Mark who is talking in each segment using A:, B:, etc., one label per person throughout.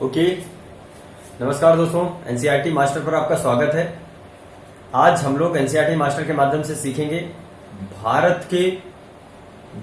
A: Okay, नमस्कार दोस्तों, NCERT master पर आपका स्वागत है। आज हम लोग एनसीईआरटी मास्टर के माध्यम से सीखेंगे भारत के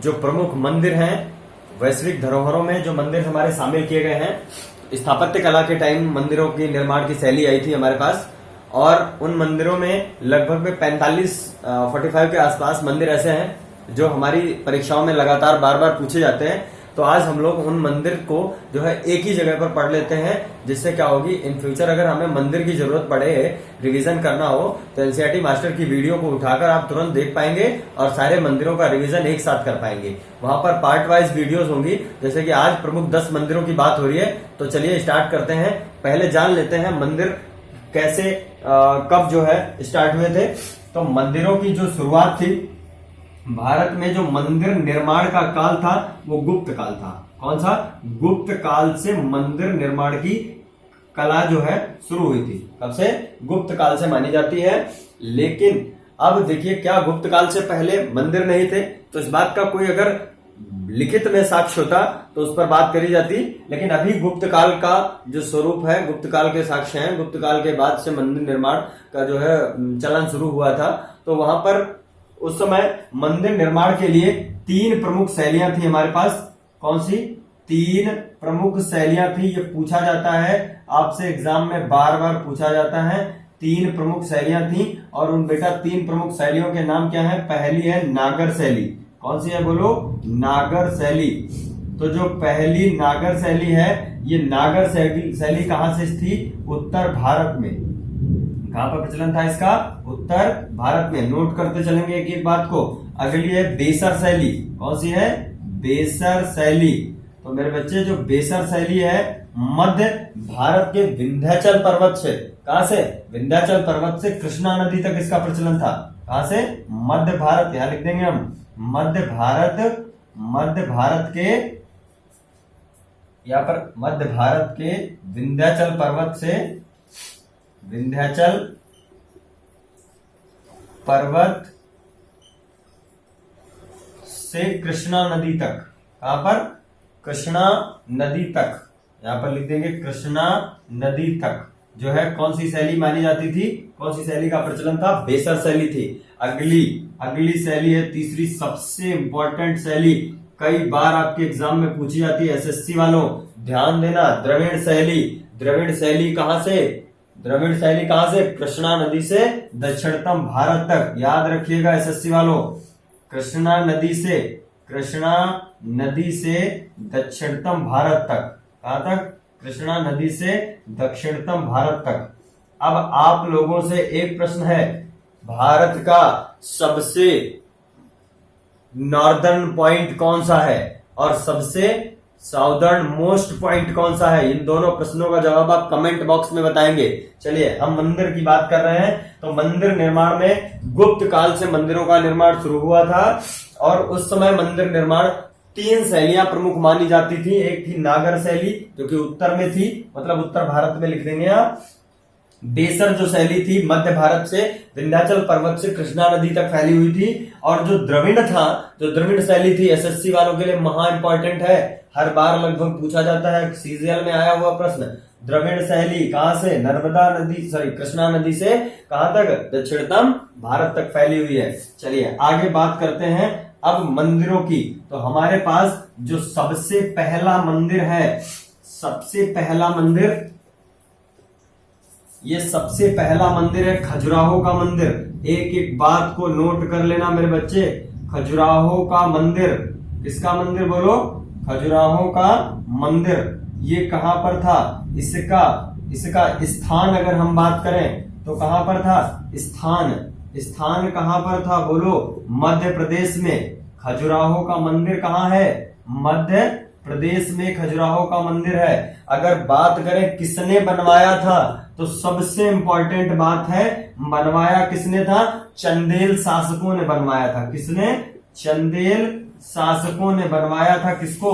A: जो प्रमुख मंदिर हैं, वैश्विक धरोहरों में जो मंदिर हमारे शामिल किए गए हैं। स्थापत्य कला के टाइम मंदिरों की निर्माण की शैली आई थी हमारे पास, और उन मंदिरों में लगभग में 45 के आसपास मंदिर ऐसे हैं जो हमारी परीक्षाओं में लगातार बार बार पूछे जाते हैं। तो आज हम लोग उन मंदिर को जो है एक ही जगह पर पढ़ लेते हैं, जिससे क्या होगी, इन फ्यूचर अगर हमें मंदिर की जरूरत पड़े, रिवीजन करना हो, तो एनसीईआरटी मास्टर की वीडियो को उठाकर आप तुरंत देख पाएंगे और सारे मंदिरों का रिवीजन एक साथ कर पाएंगे। वहां पर पार्ट वाइज वीडियोस होंगी। जैसे कि आज प्रमुख 10 मंदिरों की बात हो रही है, तो चलिए स्टार्ट करते हैं। पहले जान लेते हैं मंदिर कैसे कब जो है स्टार्ट हुए थे। तो मंदिरों की जो शुरुआत थी, भारत में जो मंदिर निर्माण का काल था वो गुप्त काल था। कौन सा? गुप्त काल से मंदिर निर्माण की कला जो है शुरू हुई थी। कब से? गुप्त काल से मानी जाती है। लेकिन अब देखिए, क्या गुप्त काल से पहले मंदिर नहीं थे? तो इस बात का कोई अगर लिखित में साक्ष्य होता तो उस पर बात करी जाती। लेकिन अभी गुप्त काल का जो स्वरूप है, गुप्त काल के साक्ष्य हैं। गुप्त काल के बाद से मंदिर निर्माण का जो है चलन शुरू हुआ था। तो वहां पर उस समय मंदिर निर्माण के लिए 3 प्रमुख शैलियां थी हमारे पास। कौन सी 3 प्रमुख शैलियां थी? ये पूछा जाता है आपसे, एग्जाम में बार बार पूछा जाता है। 3 प्रमुख शैलियां थी, और उन बेटा 3 प्रमुख शैलियों के नाम क्या है? पहली है नागर शैली। कौन सी है बोलो? नागर शैली। तो जो पहली नागर शैली है, ये नागर शैली कहां से थी? उत्तर भारत में। कहां पर प्रचलन था इसका? उत्तर भारत में। नोट करते चलेंगे एक एक बात को। अगली है बेसर शैली। कौन सी है? बेसर शैली। तो मेरे बच्चे, जो बेसर शैली है, मध्य भारत के विंध्याचल पर्वत से, कहां से? विंध्याचल पर्वत से कृष्णा नदी तक इसका प्रचलन था। कहां से? मध्य भारत। यहां लिख देंगे हम मध्य भारत के, यहां पर मध्य भारत के विंध्याचल पर्वत से, विंध्याचल पर्वत से कृष्णा नदी तक। कहां पर? कृष्णा नदी तक। यहां पर लिख देंगे कृष्णा नदी तक जो है कौन सी शैली मानी जाती थी? कौन सी शैली का प्रचलन था? बेसर शैली थी। अगली शैली है तीसरी, सबसे इंपॉर्टेंट शैली, कई बार आपके एग्जाम में पूछी जाती है एसएससी वालों, ध्यान देना, द्रविड़ शैली। द्रविड़ शैली कहां से? द्रविड़ शैली कहां से? कृष्णा नदी से दक्षिणतम भारत तक। याद रखिएगा एसएससी वालों, कृष्णा नदी से दक्षिणतम भारत तक। कहां तक? कृष्णा नदी से दक्षिणतम भारत तक। अब आप लोगों से एक प्रश्न है, भारत का सबसे नॉर्दर्न पॉइंट कौन सा है और सबसे साउदर्न मोस्ट पॉइंट कौन सा है? इन दोनों प्रश्नों का जवाब आप कमेंट बॉक्स में बताएंगे। चलिए, हम मंदिर की बात कर रहे हैं। तो मंदिर निर्माण में गुप्त काल से मंदिरों का निर्माण शुरू हुआ था, और उस समय मंदिर निर्माण 3 शैलियां प्रमुख मानी जाती थी। एक थी नागर शैली, जो कि उत्तर में थी, मतलब उत्तर भारत में लिख देंगे आप। बेसर जो शैली थी, मध्य भारत से विंध्याचल पर्वत से कृष्णा नदी तक फैली हुई थी। और जो द्रविड़ था, जो द्रविड़ शैली थी, एसएससी वालों के लिए महा इंपॉर्टेंट है, हर बार लगभग पूछा जाता है, सीजीएल में आया हुआ प्रश्न। द्रविड़ शैली कहां से? कृष्णा नदी से कहां तक? दक्षिणतम भारत तक फैली हुई है। चलिए आगे बात करते हैं अब मंदिरों की। तो हमारे पास जो सबसे पहला मंदिर है, सबसे पहला मंदिर, ये सबसे पहला मंदिर है खजुराहो का मंदिर। एक एक बात को नोट कर लेना मेरे बच्चे। खजुराहो का मंदिर, किसका मंदिर बोलो? खजुराहो का मंदिर। ये कहां पर था? इसका स्थान अगर हम बात करें तो कहां पर था? स्थान कहां पर था बोलो? मध्य प्रदेश में। खजुराहो का मंदिर कहां है? मध्य प्रदेश में खजुराहो का मंदिर है। अगर बात करें किसने बनवाया था, तो सबसे इंपॉर्टेंट बात है, बनवाया किसने था? चंदेल शासकों ने बनवाया था। किसने? चंदेल शासकों ने बनवाया था। किसको?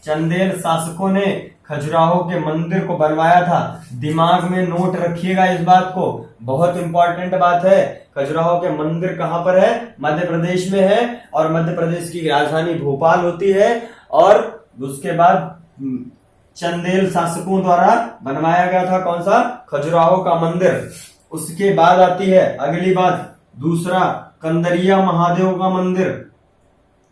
A: चंदेल शासकों ने खजुराहो के मंदिर को बनवाया था। दिमाग में नोट रखिएगा इस बात को, बहुत इंपॉर्टेंट बात है। खजुराहो के मंदिर कहां पर है? मध्य प्रदेश में है, और मध्य प्रदेश की राजधानी भोपाल होती है। और उसके बाद चंदेल शासकों द्वारा बनवाया गया था। कौन सा? खजुराहो का मंदिर। उसके बाद आती है अगली बात, दूसरा कंदरिया महादेव का मंदिर।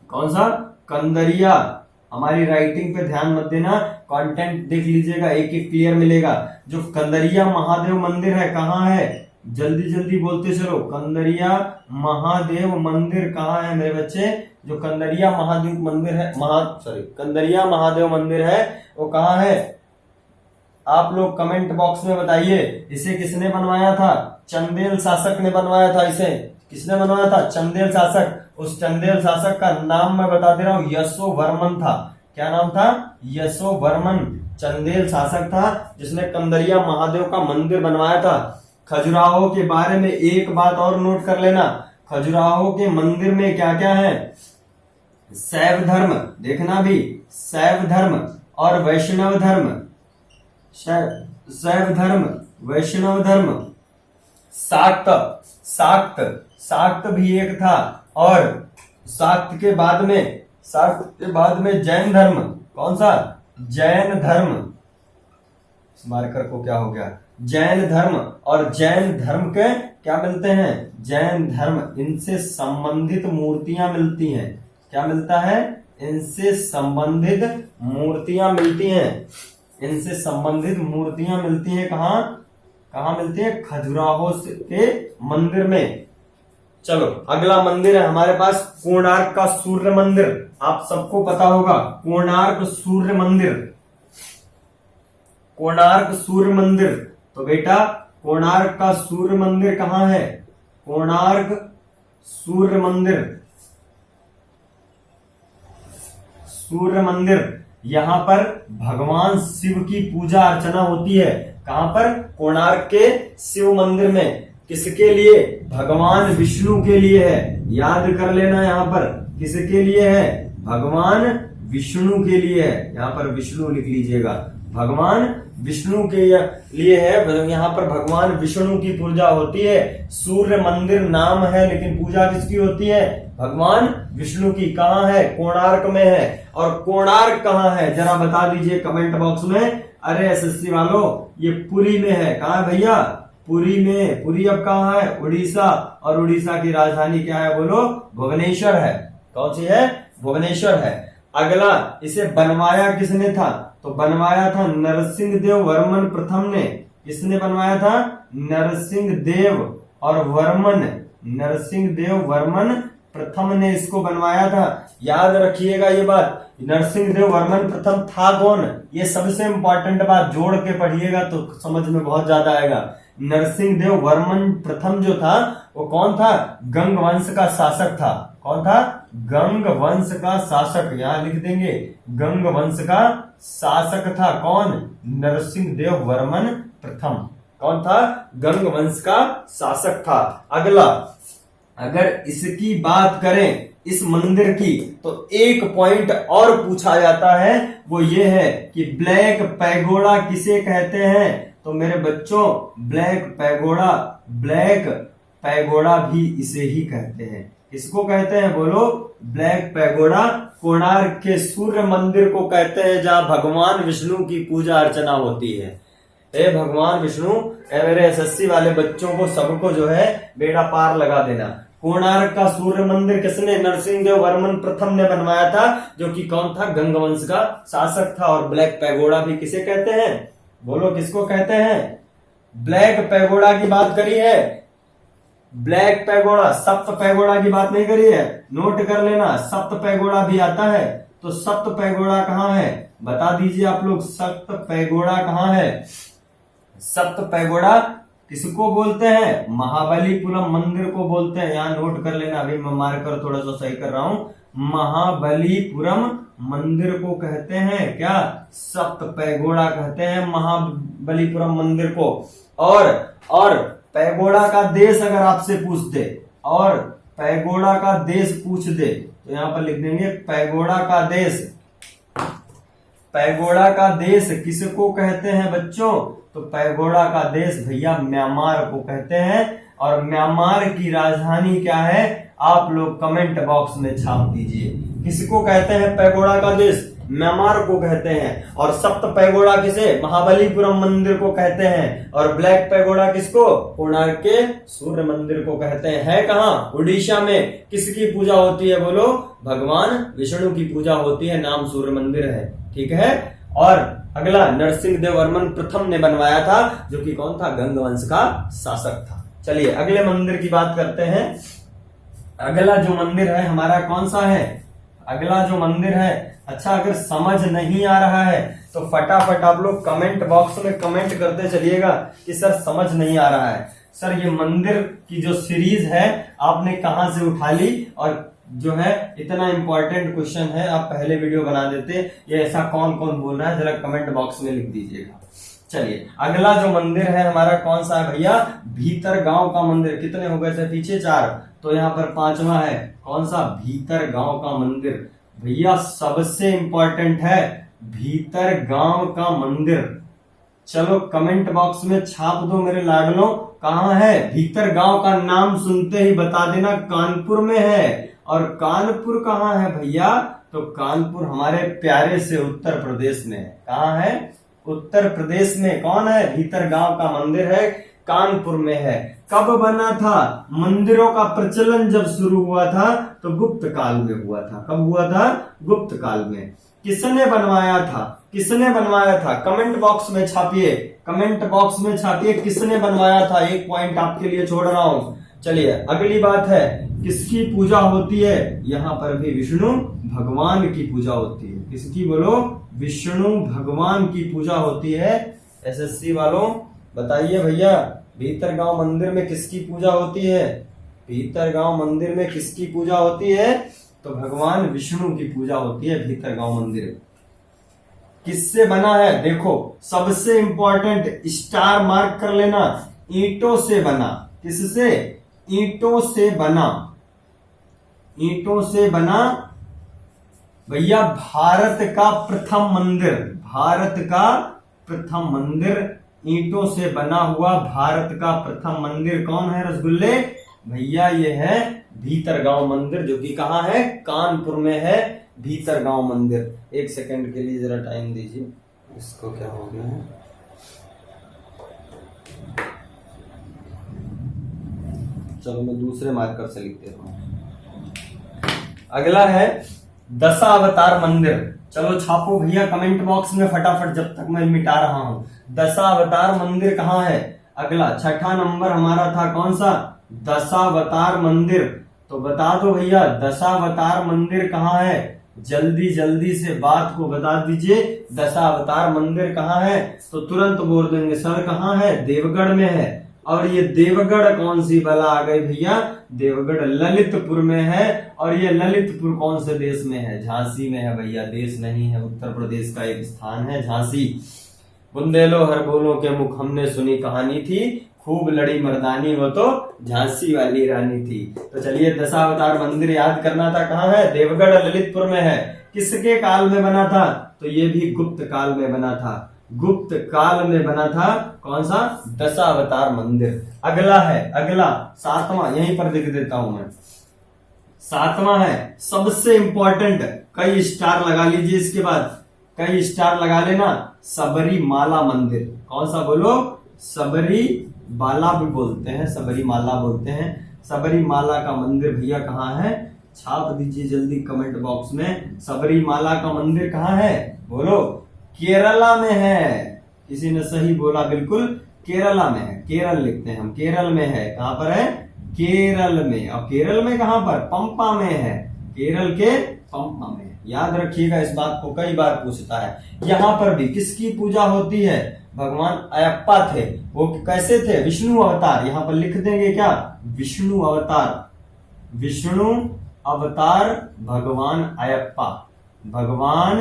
A: कौन सा? कंदरिया। हमारी राइटिंग पे ध्यान मत देना, कंटेंट देख लीजिएगा, एक एक क्लियर मिलेगा। जो कंदरिया महादेव मंदिर है कहाँ है? जल्दी जल्दी बोलते चलो। कंदरिया महादेव मंदिर कहाँ है मेरे बच्चे? जो कंदरिया महादेव मंदिर है, कंदरिया महादेव मंदिर है वो कहाँ है? आप लोग कमेंट बॉक्स में बताइए। इसे किसने बनवाया था? चंदेल शासक ने बनवाया था। इसे किसने बनवाया था? चंदेल शासक। उस चंदेल शासक का नाम मैं बता दे रहा हूं, यशोवर्मन था। क्या नाम था? यशोवर्मन चंदेल शासक था जिसने कंदरिया महादेव का मंदिर बनवाया था। खजुराहो के बारे में एक बात और नोट कर लेना, खजुराहो के मंदिर में क्या क्या है? शैव धर्म, देखना भी, शैव धर्म और वैष्णव धर्म। शैव धर्म, वैष्णव धर्म, शाक्त, शाक्त, शाक्त भी एक था। और शाक्त के बाद में जैन धर्म। कौन सा? जैन धर्म। इस मार्कर को क्या हो गया? जैन धर्म। और जैन धर्म के क्या मिलते हैं? जैन धर्म, इनसे संबंधित मूर्तियां मिलती हैं। क्या मिलता है? इनसे संबंधित मूर्तियां मिलती हैं। इनसे संबंधित मूर्तियां मिलती हैं कहाँ? कहाँ मिलती है? खजुराहो के मंदिर में। चलो अगला मंदिर है हमारे पास कोणार्क का सूर्य मंदिर। आप सबको पता होगा कोणार्क सूर्य मंदिर। कोणार्क सूर्य मंदिर। तो बेटा कोणार्क का सूर्य मंदिर कहाँ है? कोणार्क सूर्य मंदिर, सूर्य मंदिर। यहाँ पर भगवान शिव की पूजा अर्चना होती है। कहाँ पर? कोणार्क के शिव मंदिर में। किसके लिए? भगवान विष्णु के लिए है। याद कर लेना, यहाँ पर किसके लिए है? भगवान विष्णु के लिए है। यहाँ पर विष्णु लिख लीजिएगा, भगवान विष्णु के लिए है। यहाँ पर भगवान विष्णु की पूजा होती है। सूर्य मंदिर नाम है लेकिन पूजा किसकी होती है? भगवान विष्णु की। कहाँ है? कोणार्क में है। और कोणार्क कहाँ है जरा बता दीजिए कमेंट बॉक्स में। अरे एसएससी वालों, ये पुरी में है। कहाँ है भैया? पुरी में। पुरी अब कहाँ है? उड़ीसा। और उड़ीसा की राजधानी क्या है बोलो? भुवनेश्वर है। कौन सी है? भुवनेश्वर है। अगला, इसे बनवाया किसने था? तो बनवाया था नरसिंह देव वर्मन प्रथम ने। किसने बनवाया था? नरसिंह देव और वर्मन, नरसिंह देव वर्मन प्रथम ने इसको बनवाया था। याद रखिएगा ये बात, नरसिंह देव वर्मन प्रथम था कौन? ये सबसे इंपॉर्टेंट बात, जोड़ के पढ़िएगा तो समझ में बहुत ज्यादा आएगा। नरसिंह देव वर्मन प्रथम जो था वो कौन था? गंग वंश का शासक था। कौन था? गंग वंश का शासक। यहां लिख देंगे, गंग वंश का शासक था कौन? नरसिंह देव वर्मन प्रथम। कौन था? गंग वंश का शासक था। अगला, अगर इसकी बात करें इस मंदिर की, तो एक पॉइंट और पूछा जाता है, वो ये है कि ब्लैक पैगोडा किसे कहते हैं? तो मेरे बच्चों, ब्लैक पैगोडा, ब्लैक पैगोडा भी इसे ही कहते हैं। किसको कहते हैं बोलो? ब्लैक पैगोडा कोणार्क के सूर्य मंदिर को कहते हैं जहां भगवान विष्णु की पूजा अर्चना होती है। हे भगवान विष्णु, मेरे एसएससी वाले बच्चों को सबको जो है बेड़ा पार लगा देना। कोणार्क का सूर्य मंदिर किसने? नरसिंह देव वर्मन प्रथम ने बनवाया था, जो कि कौन था? गंग वंश का शासक था। और ब्लैक पैगोडा भी किसे कहते हैं बोलो? किसको कहते हैं? ब्लैक पैगोडा की बात करी है, ब्लैक पैगोडा, सप्त पैगोडा की बात नहीं करी है। नोट कर लेना, सप्त पैगोडा भी आता है। तो सप्त पैगोडा कहाँ है बता दीजिए आप लोग। सप्त पैगोडा कहाँ है? सप्त पैगोडा किसको बोलते हैं? महाबलीपुरम मंदिर को बोलते हैं। यहाँ नोट कर लेना, अभी मैं मार्कर थोड़ा सा सही कर रहा हूं। महाबलीपुरम मंदिर को कहते हैं क्या? सप्त पैगोडा कहते हैं महाबलीपुरम मंदिर को। और पैगोडा का देश अगर आपसे पूछ दे, और पैगोडा का देश पूछ दे, तो यहां पर लिख देंगे पैगोडा का देश। पैगोडा का देश किसको कहते हैं बच्चों? तो पैगोडा का देश भैया म्यांमार को कहते हैं। और म्यांमार की राजधानी क्या है? आप लोग कमेंट बॉक्स में छाप दीजिए। किसको कहते हैं पैगोडा का देश? म्यांमार को कहते हैं। और सप्त पैगोडा किसे, महाबलीपुरम मंदिर को कहते हैं। और ब्लैक पैगोडा किसको, कोणार्क के सूर्य मंदिर को कहते हैं। है कहाँ, उड़ीसा में। किसकी पूजा होती है बोलो, भगवान विष्णु की पूजा होती है, नाम सूर्य मंदिर है। ठीक है। और अगला नरसिंह देव वर्मन प्रथम ने बनवाया था, जो कि कौन था, गंग वंश का शासक था। चलिए अगले मंदिर की बात करते हैं। अगला जो मंदिर है हमारा कौन सा है, अगला जो मंदिर है, अच्छा अगर समझ नहीं आ रहा है तो फटाफट आप लोग कमेंट बॉक्स में कमेंट करते चलिएगा कि सर समझ नहीं आ रहा है। सर ये मंदिर की जो सीरीज है आपने कहां से उठा ली, और जो है इतना इंपॉर्टेंट क्वेश्चन है, आप पहले वीडियो बना देते। ये ऐसा कौन कौन बोल रहा है जरा कमेंट बॉक्स में लिख दीजिएगा। चलिए अगला जो मंदिर है हमारा कौन सा है भैया, भीतर गांव का मंदिर। कितने हो गए थे पीछे, 4, तो यहाँ पर 5वां है, कौन सा, भीतर गांव का मंदिर। भैया सबसे इंपॉर्टेंट है भीतर गांव का मंदिर। चलो कमेंट बॉक्स में छाप दो मेरे लाडलों, कहाँ है भीतर गांव का, नाम सुनते ही बता देना कानपुर में है। और कानपुर कहाँ है भैया, तो कानपुर हमारे प्यारे से उत्तर प्रदेश में है। कहाँ है, उत्तर प्रदेश में। कौन है, भीतर गांव का मंदिर है, कानपुर में है। कब बना था, मंदिरों का प्रचलन जब शुरू हुआ था तो गुप्त काल में हुआ था। कब हुआ था, गुप्त काल में। किसने बनवाया था, किसने बनवाया था, कमेंट बॉक्स में छापिए, कमेंट बॉक्स में छापिए किसने बनवाया था। एक पॉइंट आपके लिए छोड़ रहा हूं। चलिए अगली बात है, किसकी पूजा होती है, यहां पर भी विष्णु भगवान की पूजा होती है। किसकी बोलो, विष्णु भगवान की पूजा होती है। एसएससी वालों बताइए भैया, भीतर गांव मंदिर में किसकी पूजा होती है, भीतर गांव मंदिर में किसकी पूजा होती है, तो भगवान विष्णु की पूजा होती है भीतर गांव मंदिर। किससे बना है, देखो सबसे इंपॉर्टेंट स्टार मार्क कर लेना, ईंटों से बना। किससे, ईंटों से बना, ईंटों से बना भैया। भारत का प्रथम मंदिर, भारत का प्रथम मंदिर ईंटों से बना हुआ भारत का प्रथम मंदिर कौन है रसगुल्ले, भैया ये है भीतर गांव मंदिर, जो कि कहाँ है, कानपुर में है भीतर गांव मंदिर। एक सेकंड के लिए जरा टाइम दीजिए, इसको क्या हो गया है, चलो मैं दूसरे मार्कर से लिख देता हूं। अगला है दशावतार मंदिर। चलो छापो भैया कमेंट बॉक्स में फटाफट, जब तक मैं मिटा रहा हूं। दशावतार मंदिर कहाँ है, अगला 6ठा नंबर हमारा था कौन सा, दशावतार मंदिर। तो बता दो भैया दशावतार मंदिर कहाँ है, जल्दी जल्दी से बात को बता दीजिए। दशावतार मंदिर कहाँ है, तो तुरंत बोल देंगे सर कहाँ है, देवगढ़ में है। और ये देवगढ़ कौन सी बला आ गई भैया, देवगढ़ ललितपुर में है। और ये ललितपुर कौन से देश में है, झांसी में है भैया, देश नहीं है, उत्तर प्रदेश का एक स्थान है झांसी। बुंदेलो हर बोलो के मुख हमने सुनी कहानी थी, खूब लड़ी मर्दानी वो तो झांसी वाली रानी थी। तो चलिए दशावतार मंदिर याद करना था, कहाँ है, देवगढ़ ललितपुर में है। किसके काल में बना था, तो ये भी गुप्त काल में बना था, गुप्त काल में बना था। कौन सा, दशावतार मंदिर। अगला है, अगला 7वां, यहीं पर लिख देता हूं मैं। 7वां है सबसे इंपॉर्टेंट, कई स्टार लगा लीजिए इसके बाद, कई स्टार लगा लेना, सबरीमाला मंदिर। कौन सा बोलो, सबरीमाला भी बोलते हैं, सबरीमाला बोलते हैं। सबरीमाला का मंदिर भैया कहाँ है, छाप दीजिए जल्दी कमेंट बॉक्स में। सबरीमाला का मंदिर कहाँ है, बोलो, केरला में है। किसी ने सही बोला, बिल्कुल केरला में है, केरल लिखते हैं हम, केरल में है। कहां पर है, केरल में। और केरल में कहां पर, पंपा में है, केरल के पंपा में। याद रखिएगा इस बात को, कई बार पूछता है। यहाँ पर भी किसकी पूजा होती है, भगवान अयप्पा थे। वो कैसे थे, विष्णु अवतार। यहाँ पर लिख देंगे क्या, विष्णु अवतार, विष्णु अवतार भगवान अयप्पा, भगवान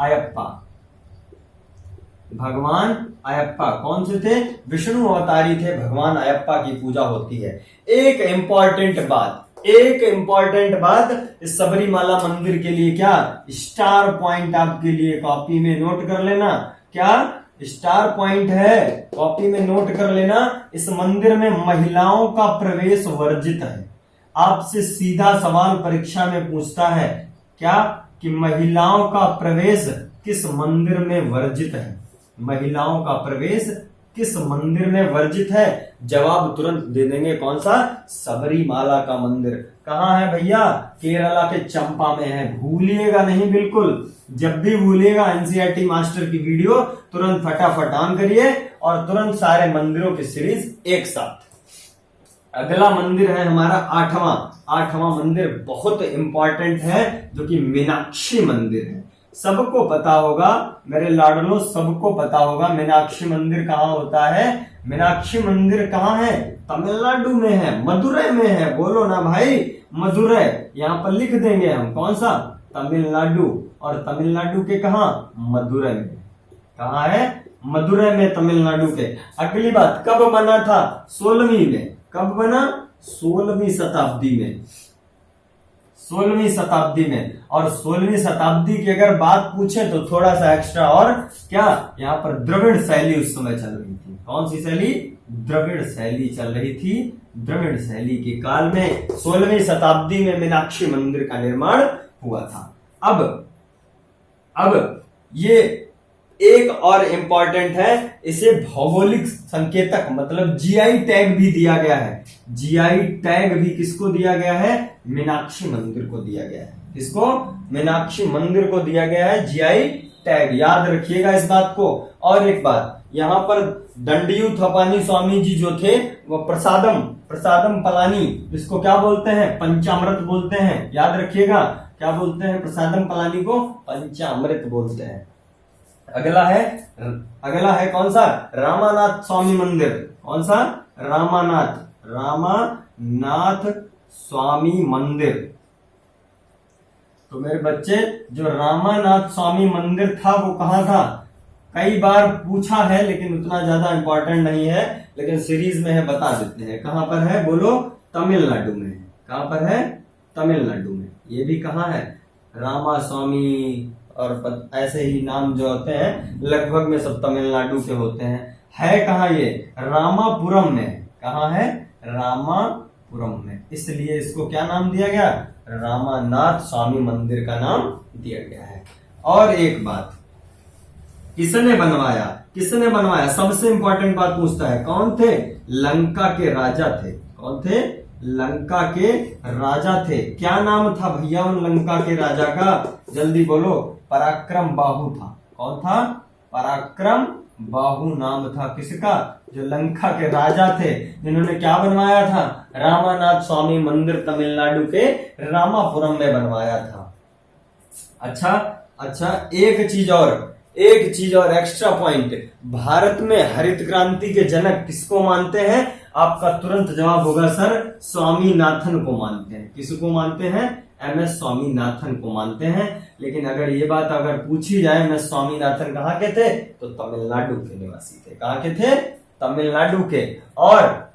A: अयप्पा, भगवान अयप्पा कौन से थे, विष्णु अवतारी थे, भगवान अयप्पा की पूजा होती है। एक इंपॉर्टेंट बात, एक इंपॉर्टेंट बात, इस सबरीमाला मंदिर के लिए क्या स्टार पॉइंट आपके लिए कॉपी में नोट कर लेना, क्या स्टार पॉइंट है, कॉपी में नोट कर लेना। इस मंदिर में महिलाओं का प्रवेश वर्जित है। आपसे सीधा सवाल परीक्षा में पूछता है, क्या कि महिलाओं का प्रवेश किस मंदिर में वर्जित है? महिलाओं का प्रवेश किस मंदिर में वर्जित है? जवाब तुरंत दे देंगे, कौन सा? सबरीमाला का मंदिर। कहाँ है भैया? केरला के चंपा में है, भूलिएगा नहीं बिल्कुल। जब भी भूलिएगा एनसीईआरटी मास्टर की वीडियो तुरंत फटाफट ऑन करिए और तुरंत सारे मंदिरों की सीरीज एक साथ। अगला मंदिर है हमारा आठवां मंदिर, बहुत इंपॉर्टेंट है, जो कि मीनाक्षी मंदिर है। सबको पता होगा मेरे लाडलो, सबको पता होगा मीनाक्षी मंदिर कहाँ होता है। मीनाक्षी मंदिर कहाँ है? तमिलनाडु में है, मदुरै में है। बोलो ना भाई, मदुरै। यहाँ पर लिख देंगे हम, कौन सा? तमिलनाडु। और तमिलनाडु के कहा? मदुरै में। कहा है? मदुरै में, तमिलनाडु के। अगली बात, कब बना था? 16वीं में। कब बना? 16वीं शताब्दी में। 16वीं शताब्दी में। और 16वीं शताब्दी की अगर बात पूछे तो थोड़ा सा एक्स्ट्रा और क्या, यहाँ पर द्रविड़ शैली उस समय चल रही थी। कौन सी शैली? द्रविड़ शैली चल रही थी। द्रविड़ शैली के काल में 16वीं शताब्दी में मीनाक्षी मंदिर का निर्माण हुआ था। अब ये एक और इंपॉर्टेंट है, इसे भौगोलिक संकेतक मतलब जीआई टैग भी दिया गया है। जीआई टैग भी किसको दिया गया है? मीनाक्षी मंदिर को दिया गया है। किसको? मीनाक्षी मंदिर को दिया गया है जीआई टैग। याद रखिएगा इस बात को। और एक बात, यहाँ पर दंडियू थपानी स्वामी जी जो थे वो प्रसादम पलानी, इसको क्या बोलते हैं? पंचामृत बोलते हैं। याद रखिएगा, क्या बोलते हैं? प्रसादम पलानी को पंचामृत बोलते हैं। अगला है कौन सा? रामानाथ स्वामी मंदिर। कौन सा? रामानाथ स्वामी मंदिर। तो मेरे बच्चे, जो रामानाथ स्वामी मंदिर था वो कहाँ था? कई बार पूछा है लेकिन उतना ज्यादा इंपॉर्टेंट नहीं है, लेकिन सीरीज में है, बता देते हैं। कहां पर है? बोलो। तमिलनाडु में। कहां पर है? तमिलनाडु में। ये भी कहाँ है? रामा स्वामी और ऐसे ही नाम जो होते हैं लगभग में सब तमिलनाडु के होते हैं। है कहाँ ये? रामापुरम में। कहाँ है? रामापुरम में। इसलिए इसको क्या नाम दिया गया? रामानाथ स्वामी मंदिर का नाम दिया गया है। और एक बात, किसने बनवाया? सबसे इंपॉर्टेंट बात पूछता है। कौन थे? लंका के राजा थे। कौन थे? लंका के राजा थे। क्या नाम था भैया उन लंका के राजा का? जल्दी बोलो। पराक्रम बाहु था। कौन था? पराक्रम बाहु नाम था किसका? जो लंका के राजा थे, जिन्होंने क्या बनवाया था? रामानाथ स्वामी मंदिर तमिलनाडु के रामापुरम में बनवाया था। अच्छा, एक चीज और एक्स्ट्रा पॉइंट, भारत में हरित क्रांति के जनक किसको मानते हैं? आपका तुरंत जवाब होगा सर, स्वामीनाथन को मानते हैं। किसको मानते हैं? MS स्वामीनाथन को मानते हैं। लेकिन अगर ये बात अगर पूछी जाए MS स्वामीनाथन कहाँ के थे, तो तमिलनाडु के निवासी थे। कहाँ के थे? तमिलनाडु के। और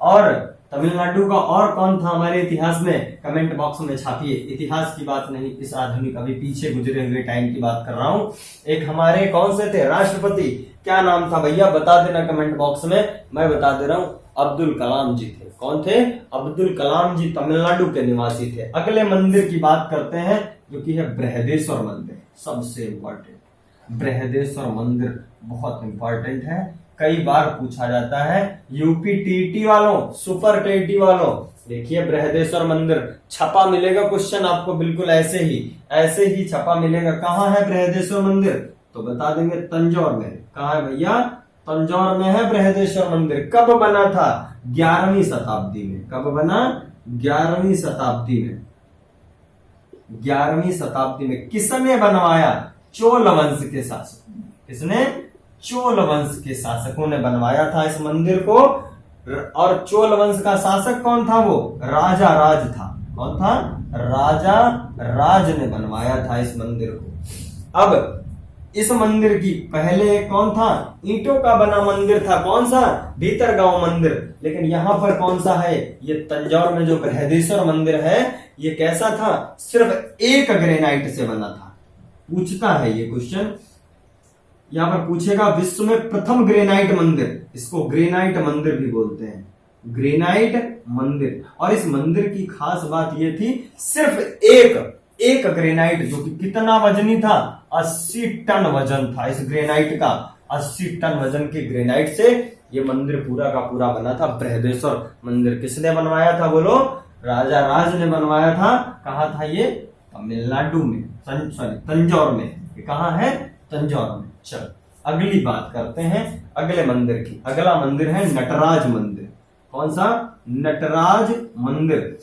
A: तमिलनाडु का और कौन था हमारे इतिहास में? कमेंट बॉक्स में छापिए। इतिहास की बात नहीं, इस आधुनिक अभी पीछे गुजरे हुए टाइम की बात कर रहा हूं। एक हमारे कौन से थे राष्ट्रपति? क्या नाम था भैया? बता देना कमेंट बॉक्स में, मैं बता दे रहा हूं। अब्दुल कलाम जी थे। कौन थे? अब्दुल कलाम जी तमिलनाडु के निवासी थे। अगले मंदिर की बात करते हैं, जो कि है बृहदेश्वर मंदिर। सबसे इंपॉर्टेंट बृहदेश्वर मंदिर बहुत इंपॉर्टेंट है, कई बार पूछा जाता है। यूपी टीटी वालों, सुपर टीटी वालों, देखिए बृहदेश्वर मंदिर छपा मिलेगा क्वेश्चन आपको, बिल्कुल ऐसे ही छपा मिलेगा। कहाँ है बृहदेश्वर मंदिर? तो बता देंगे तंजौर में। कहाँ है भैया? तंजौर में है बृहदेश्वर मंदिर। कब बना था? 11वीं शताब्दी में। कब बना? 11वीं शताब्दी में। 11वीं शताब्दी में। किसने बनवाया? चोल वंश के शासक। किसने? चोल वंश के शासकों ने बनवाया था इस मंदिर को। और चोल वंश का शासक कौन था? वो राजा राज था। कौन था? राजा राज ने बनवाया था इस मंदिर को। अब इस मंदिर की पहले कौन था? ईंटों का बना मंदिर था। कौन सा? भीतरगांव मंदिर। लेकिन यहां पर कौन सा है? ये तंजौर में जो बृहदेश्वर मंदिर है, ये कैसा था? सिर्फ एक ग्रेनाइट से बना था। पूछता है ये क्वेश्चन, यहां पर पूछेगा विश्व में प्रथम ग्रेनाइट मंदिर। इसको ग्रेनाइट मंदिर भी बोलते हैं, ग्रेनाइट मंदिर। और इस मंदिर की खास बात यह थी, सिर्फ एक ग्रेनाइट जो कि कितना वजनी था, 80 टन वजन था इस ग्रेनाइट का। 80 टन वजन के ग्रेनाइट से ये मंदिर पूरा का पूरा बना था। बृहदेश्वर मंदिर किसने बनवाया था बोलो? राजा राज ने बनवाया था। कहा था ये? तमिलनाडु में, सॉरी तंजौर में। ये कहाँ है? तंजौर में। चलो अगली बात करते हैं अगले मंदिर की। अगला मंदिर है नटराज मंदिर। कौन सा? नटराज मंदिर।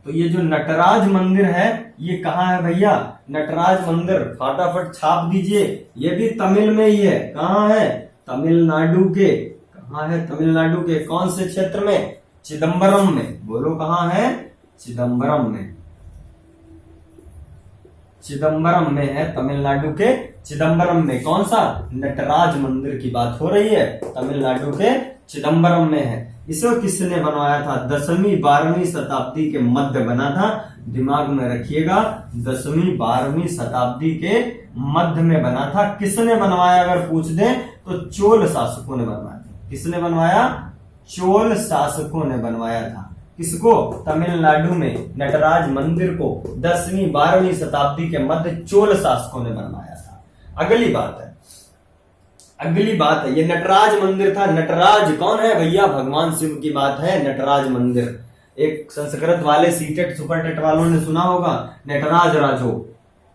A: तो ये जो नटराज मंदिर है ये कहाँ है भैया? नटराज मंदिर फटाफट छाप दीजिए। ये भी तमिल में ही है। कहाँ है? तमिलनाडु के। कहाँ है? तमिलनाडु के कौन से क्षेत्र में? चिदम्बरम में। बोलो कहाँ है? चिदम्बरम में। चिदम्बरम में है, तमिलनाडु के चिदम्बरम में। कौन सा? नटराज मंदिर की बात हो रही है, तमिलनाडु के चिदम्बरम में है। इसे किसने बनवाया था? 10वीं 12वीं शताब्दी के मध्य बना था। दिमाग में रखिएगा, 10वीं 12वीं शताब्दी के मध्य में बना था। किसने बनवाया अगर पूछ दे तो चोल शासकों ने बनवाया था। किसने बनवाया? चोल शासकों ने बनवाया था। किसको? तमिलनाडु में नटराज मंदिर को 10वीं 12वीं शताब्दी के मध्य चोल शासकों ने बनवाया था। अगली बात है ये नटराज मंदिर था। नटराज कौन है भैया? भगवान शिव की बात है। नटराज मंदिर एक संस्कृत वाले सीटेट सुपर टेट वालों ने सुना होगा, नटराज राजो।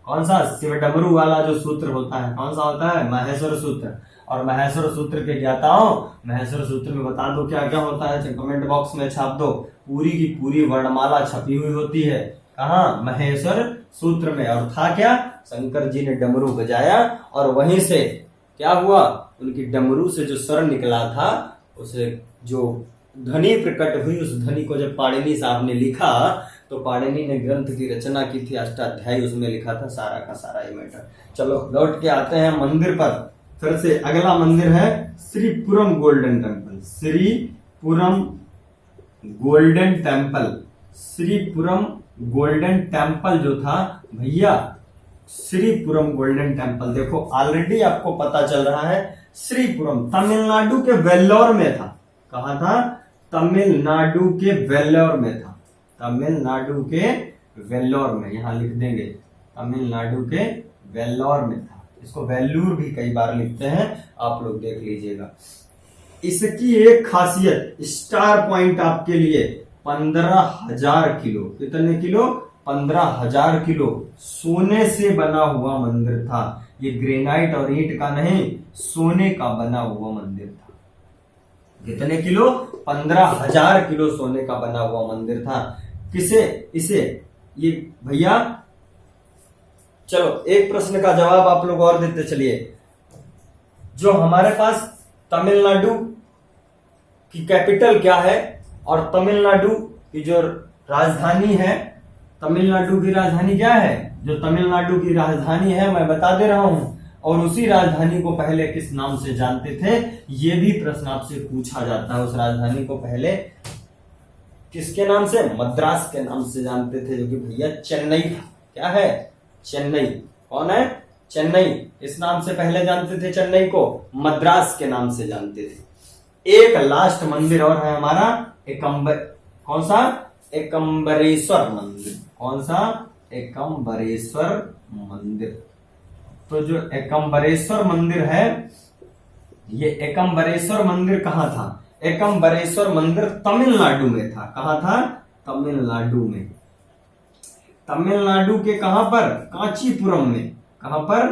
A: कौन सा? शिव डमरू वाला जो सूत्र होता है, कौन सा होता है? महेश्वर सूत्र। और महेश्वर सूत्र के ज्ञाताओं, महेश्वर सूत्र में बता दो क्या क्या होता है, कमेंट बॉक्स में छाप दो। पूरी की पूरी वर्णमाला छपी हुई होती है। कहाँ? महेश्वर सूत्र में। और था क्या? शंकर जी ने डमरू बजाया और वहीं से क्या हुआ? उनकी डमरू से जो स्वर निकला था, उसे जो ध्वनि प्रकट हुई, उस ध्वनि को जब पाणिनि साहब ने लिखा तो पाणिनि ने ग्रंथ की रचना की थी, अष्टाध्यायी उसमें लिखा था सारा का सारा ये मैटर। चलो लौट के आते हैं मंदिर पर फिर से। अगला मंदिर है Sripuram golden temple. Sripuram golden temple. Sripuram golden temple जो था भैया, श्रीपुरम गोल्डन टेम्पल देखो ऑलरेडी आपको पता चल रहा है। श्रीपुरम तमिलनाडु के वेल्लोर में था। कहा था? तमिलनाडु के वेल्लोर में था। तमिलनाडु के वेल्लोर में, यहां लिख देंगे तमिलनाडु के वेल्लोर में था। इसको वेल्लूर भी कई बार लिखते हैं, आप लोग देख लीजिएगा। इसकी एक खासियत, स्टार पॉइंट आपके लिए, 15,000 किलो। कितने किलो? 15,000 किलो सोने से बना हुआ मंदिर था। ये ग्रेनाइट और ईंट का नहीं, सोने का बना हुआ मंदिर था। कितने किलो? 15,000 किलो सोने का बना हुआ मंदिर था। इसे ये भैया, चलो एक प्रश्न का जवाब आप लोग और देते चलिए। जो हमारे पास तमिलनाडु की कैपिटल क्या है और तमिलनाडु की जो राजधानी है, तमिलनाडु की राजधानी क्या है? जो तमिलनाडु की राजधानी है मैं बता दे रहा हूं। और उसी राजधानी को पहले किस नाम से जानते थे? ये भी प्रश्न आपसे पूछा जाता है। उस राजधानी को पहले किसके नाम से? मद्रास के नाम से जानते थे, जो कि भैया चेन्नई था। क्या है? चेन्नई। कौन है? चेन्नई। इस नाम से पहले जानते थे चेन्नई को, मद्रास के नाम से जानते थे। एक लास्ट मंदिर और है हमारा, कौन सा? एकम्बरेश्वर मंदिर। कौन सा? एकम्बरेश्वर मंदिर। तो जो एकम्बरेश्वर मंदिर है, ये एकम्बरेश्वर मंदिर कहाँ था? एकम्बरेश्वर मंदिर तमिलनाडु में था। कहाँ था? तमिलनाडु में। तमिलनाडु के कहां पर? कांचीपुरम में। कहां पर?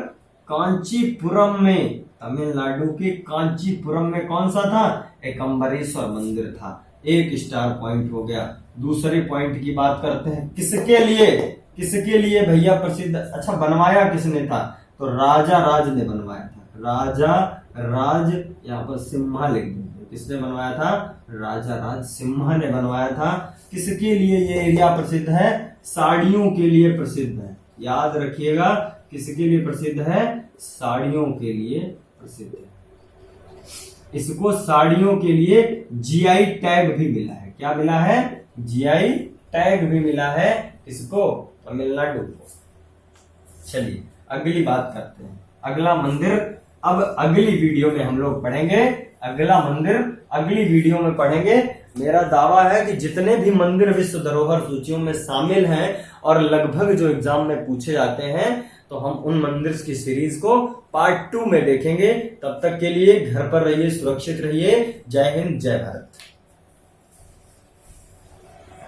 A: कांचीपुरम में। तमिलनाडु के कांचीपुरम में कौन सा था? एकम्बरेश्वर मंदिर था। एक स्टार पॉइंट हो गया। दूसरे पॉइंट की बात करते हैं। किसके लिए भैया प्रसिद्ध? अच्छा, बनवाया किसने था? तो राजा राज ने बनवाया था। राजा राज, यहाँ पर सिम्हा लिख देंगे। किसने बनवाया था? राजा राज सिम्हा ने बनवाया था। किसके लिए ये एरिया प्रसिद्ध है? साड़ियों के लिए प्रसिद्ध है। याद रखिएगा, किसके लिए प्रसिद्ध है? साड़ियों के लिए प्रसिद्ध है। इसको साड़ियों के लिए जीआई टैग भी मिला है। क्या मिला है? जीआई टैग भी मिला है। इसको? तमिलनाडु को। चलिए अगली बात करते हैं। अगला मंदिर अब अगली वीडियो में हम लोग पढ़ेंगे। अगला मंदिर अगली वीडियो में पढ़ेंगे। मेरा दावा है कि जितने भी मंदिर विश्व धरोहर सूचियों में शामिल हैं और लगभग जो एग्जाम में पूछे जाते हैं, तो हम उन मंदिर की सीरीज को पार्ट 2 में देखेंगे। तब तक के लिए घर पर रहिए, सुरक्षित रहिए। जय हिंद, जय भारत।